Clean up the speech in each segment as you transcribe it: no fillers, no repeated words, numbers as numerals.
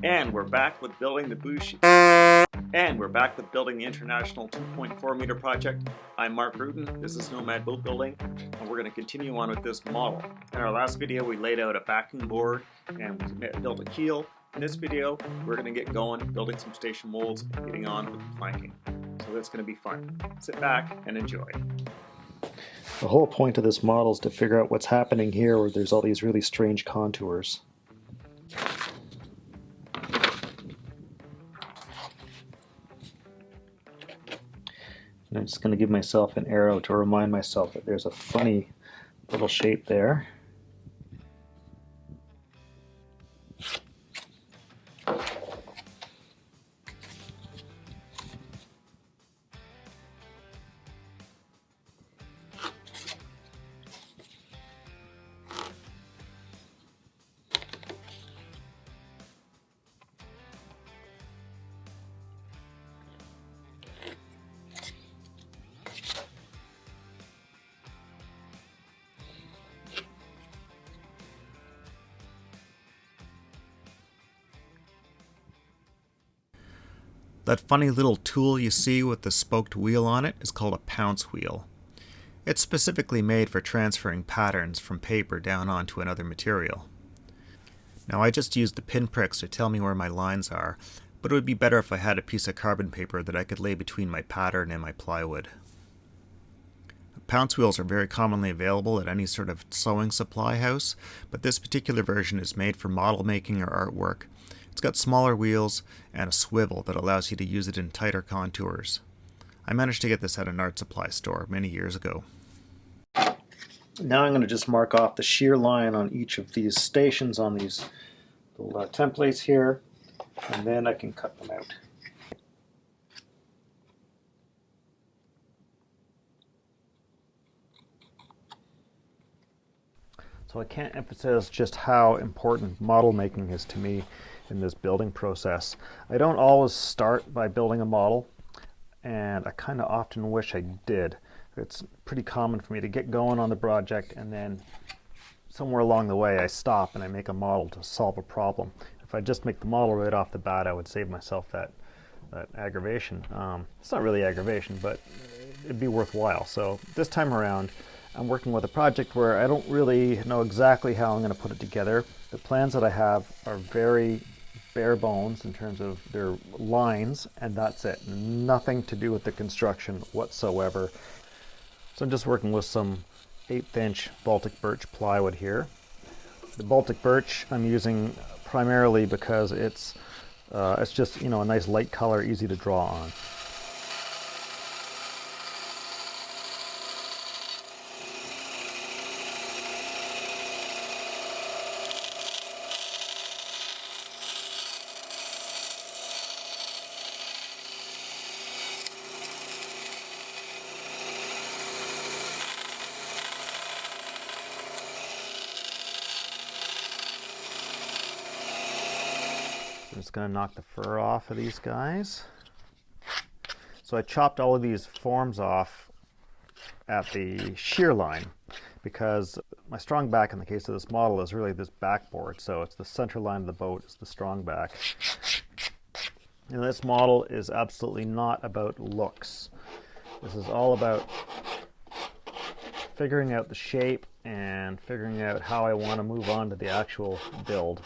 And we're back with building the Bushi. And we're back with building the International 2.4 meter project. I'm Mark Rudin, this is Nomad Boatbuilding, and we're going to continue on with this model. In our last video we laid out a backing board and we built a keel. In this video we're going to get going, building some station molds, and getting on with the planking. So that's going to be fun. Sit back and enjoy. The whole point of this model is to figure out what's happening here where there's all these really strange contours. And I'm just going to give myself an arrow to remind myself that there's a funny little shape there. That funny little tool you see with the spoked wheel on it is called a Pounce wheel. It's specifically made for transferring patterns from paper down onto another material. Now I just used the pinpricks to tell me where my lines are, but it would be better if I had a piece of carbon paper that I could lay between my pattern and my plywood. Pounce wheels are very commonly available at any sort of sewing supply house, but this particular version is made for model making or artwork. It's got smaller wheels and a swivel that allows you to use it in tighter contours. I managed to get this at an art supply store many years ago. Now I'm going to just mark off the shear line on each of these stations on these little templates here, and then I can cut them out. So I can't emphasize just how important model making is to me in this building process. I don't always start by building a model, and I kind of often wish I did. It's pretty common for me to get going on the project and then somewhere along the way I stop and I make a model to solve a problem. If I just make the model right off the bat, I would save myself that aggravation. It's not really aggravation, but it'd be worthwhile. So this time around I'm working with a project where I don't really know exactly how I'm going to put it together. The plans that I have are very bare bones in terms of their lines, and that's it. Nothing to do with the construction whatsoever. So I'm just working with some 1/8 inch Baltic birch plywood here. The Baltic birch I'm using primarily because it's just, you know, a nice light color, easy to draw on. I'm just going to knock the fur off of these guys. So I chopped all of these forms off at the shear line because my strong back in the case of this model is really this backboard. So it's the center line of the boat is the strong back. And this model is absolutely not about looks. This is all about figuring out the shape and figuring out how I want to move on to the actual build.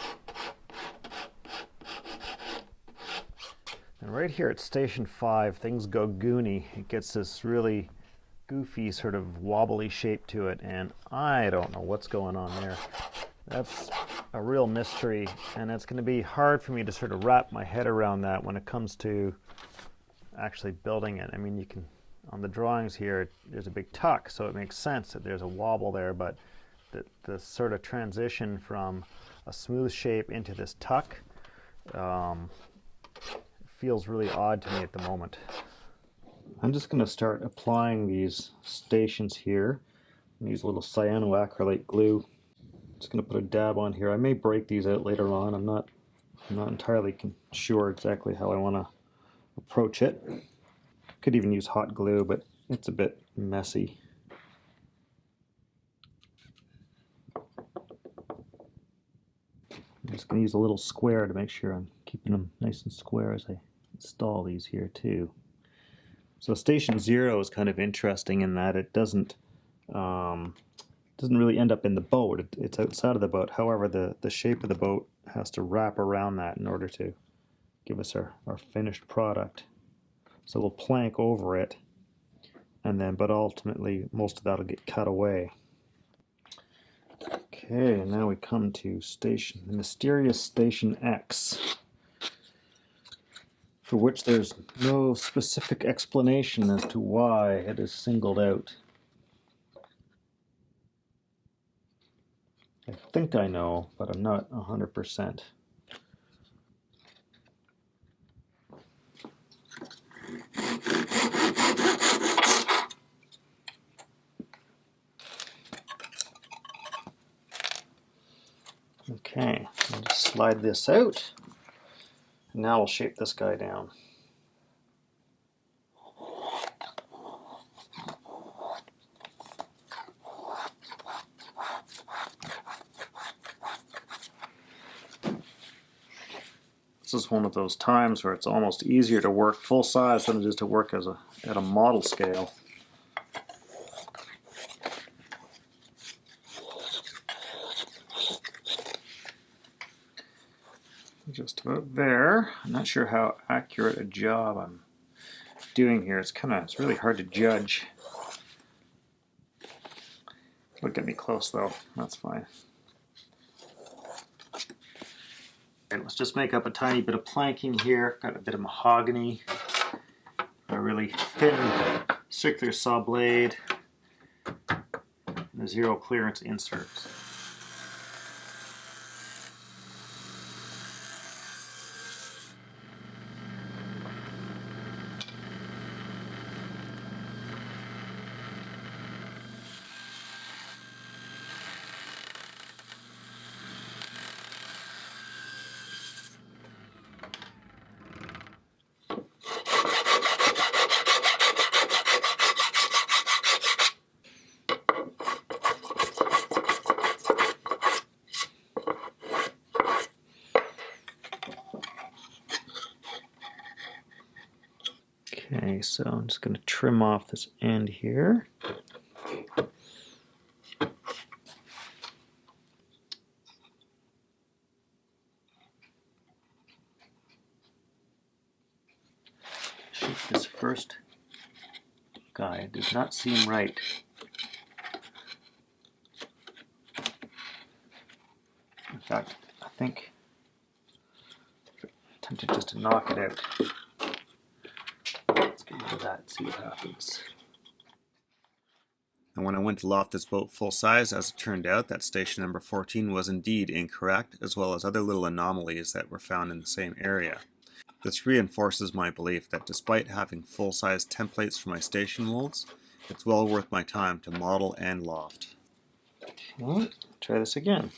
And right here at station 5, things go goony. It gets this really goofy sort of wobbly shape to it, and I don't know what's going on there. That's a real mystery, and it's going to be hard for me to sort of wrap my head around that when it comes to actually building it. I mean, you can, on the drawings here, there's a big tuck, so it makes sense that there's a wobble there, but the sort of transition from a smooth shape into this tuck feels really odd to me at the moment. I'm just going to start applying these stations here. Use a little cyanoacrylate glue. Just going to put a dab on here. I may break these out later on. I'm not entirely sure exactly how I want to approach it. Could even use hot glue, but it's a bit messy. I'm just going to use a little square to make sure I'm keeping them nice and square as I install these here too. So station 0 is kind of interesting in that it doesn't really end up in the boat. It's outside of the boat. However, the shape of the boat has to wrap around that in order to give us our finished product. So we'll plank over it, and then, but ultimately most of that will get cut away. Okay, now we come to the mysterious station X, for which there's no specific explanation as to why it is singled out. I think I know, but I'm not 100%. Okay, I'll just slide this out. Now we'll shape this guy down. This is one of those times where it's almost easier to work full size than it is to work at a model scale. Just about there. I'm not sure how accurate a job I'm doing here. It's really hard to judge. Look at me close though. That's fine. Okay, let's just make up a tiny bit of planking here. Got a bit of mahogany. A really thin circular saw blade. And a zero clearance inserts. Okay, so I'm just going to trim off this end here. Shoot, this first guy does not seem right. In fact, I think I'm tempted just to knock it out. Let's get rid of that and see what happens. And when I went to loft this boat full size, as it turned out, that station number 14 was indeed incorrect, as well as other little anomalies that were found in the same area. This reinforces my belief that despite having full-size templates for my station molds, it's well worth my time to model and loft. Okay, try this again.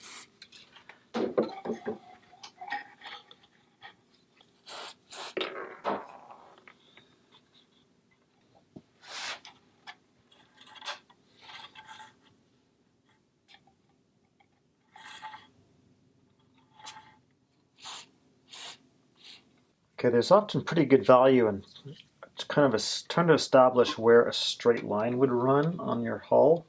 Okay, there's often pretty good value in trying to establish where a straight line would run on your hull.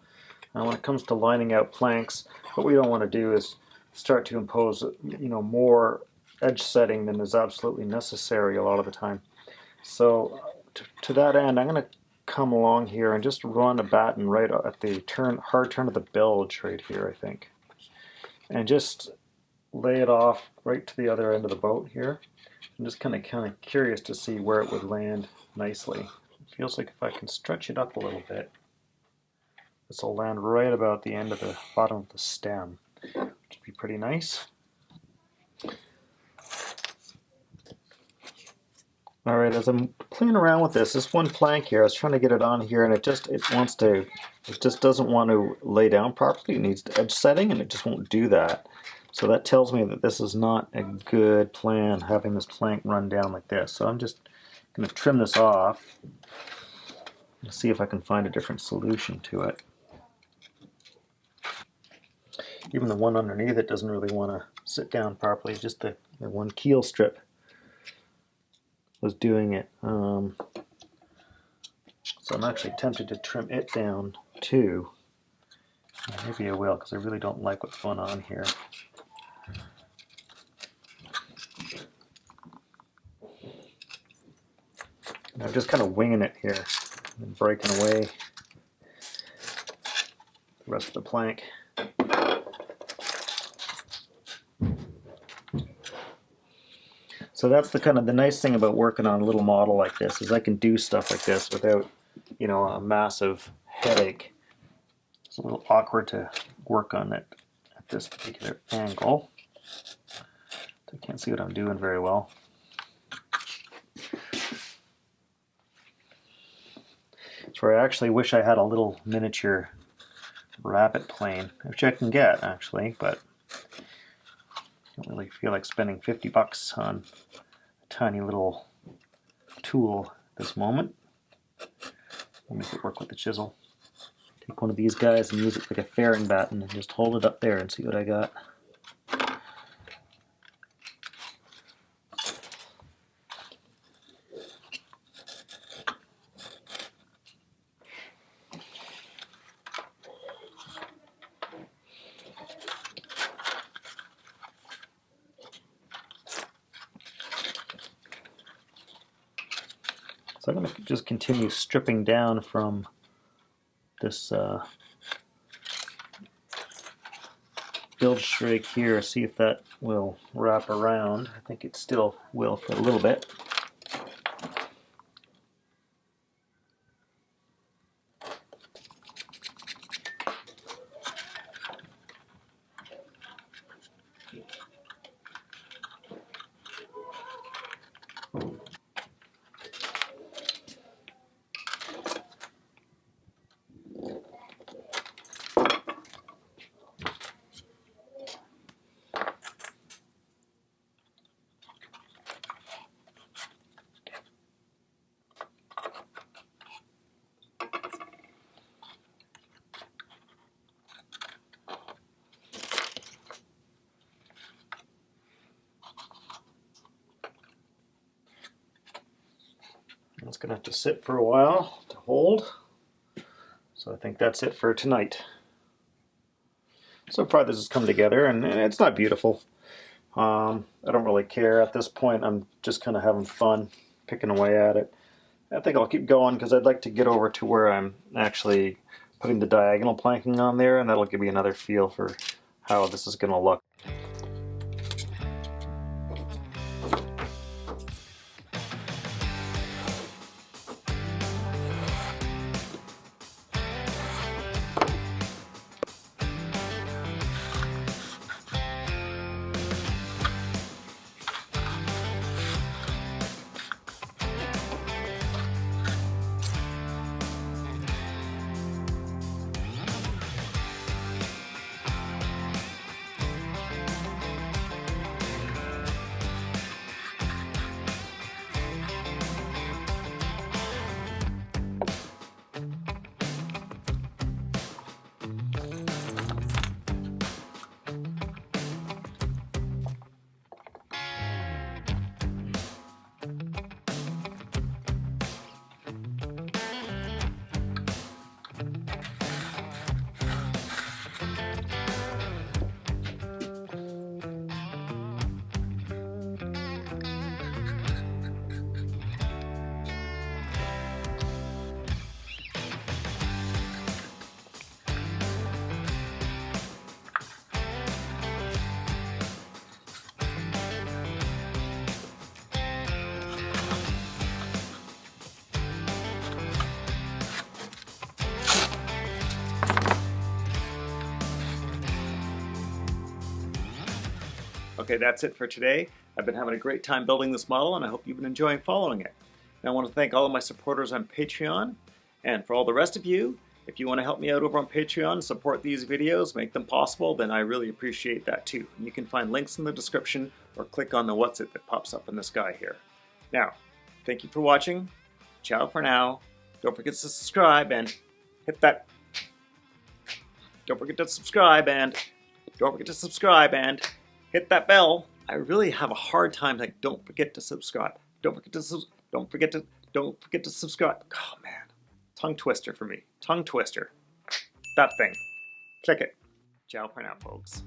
And when it comes to lining out planks, what we don't want to do is start to impose, more edge setting than is absolutely necessary a lot of the time. So to that end, I'm going to come along here and just run a batten right at the hard turn of the bilge right here, I think, and just lay it off right to the other end of the boat here. I'm just kind of curious to see where it would land nicely. It feels like if I can stretch it up a little bit, this will land right about the end of the bottom of the stem, which would be pretty nice. All right, as I'm playing around with this one plank here, I was trying to get it on here, and it just doesn't want to lay down properly. It needs edge setting, and it just won't do that. So that tells me that this is not a good plan, having this plank run down like this. So I'm just going to trim this off and see if I can find a different solution to it. Even the one underneath it doesn't really want to sit down properly. Just the one keel strip was doing it. So I'm actually tempted to trim it down too. Maybe I will, because I really don't like what's going on here. And I'm just kind of winging it here and breaking away the rest of the plank. So that's the kind of the nice thing about working on a little model like this, is I can do stuff like this without, you know, a massive headache. It's a little awkward to work on it at this particular angle. I can't see what I'm doing very well. So I actually wish I had a little miniature rabbet plane, which I can get actually, but I don't really feel like spending 50 bucks on a tiny little tool at this moment. I'll make it work with the chisel. Take one of these guys and use it like a fairing batten and just hold it up there and see what I got. So I'm going to just continue stripping down from this build strake here, see if that will wrap around. I think it still will for a little bit. It's going to have to sit for a while to hold. So I think that's it for tonight. So far this has come together, and it's not beautiful. I don't really care at this point. I'm just kind of having fun picking away at it. I think I'll keep going because I'd like to get over to where I'm actually putting the diagonal planking on there, and that'll give me another feel for how this is going to look. Okay, that's it for today. I've been having a great time building this model, and I hope you've been enjoying following it. And I want to thank all of my supporters on Patreon, and for all the rest of you, if you want to help me out over on Patreon and support these videos, make them possible, then I really appreciate that too. And you can find links in the description or click on the What's It that pops up in the sky here. Now, thank you for watching. Ciao for now. Don't forget to subscribe and hit that. Don't forget to subscribe and hit that bell. I really have a hard time, like, don't forget to subscribe. Don't forget to subscribe. Oh man, tongue twister for me. Tongue twister. That thing. Check it. Ciao for now, folks.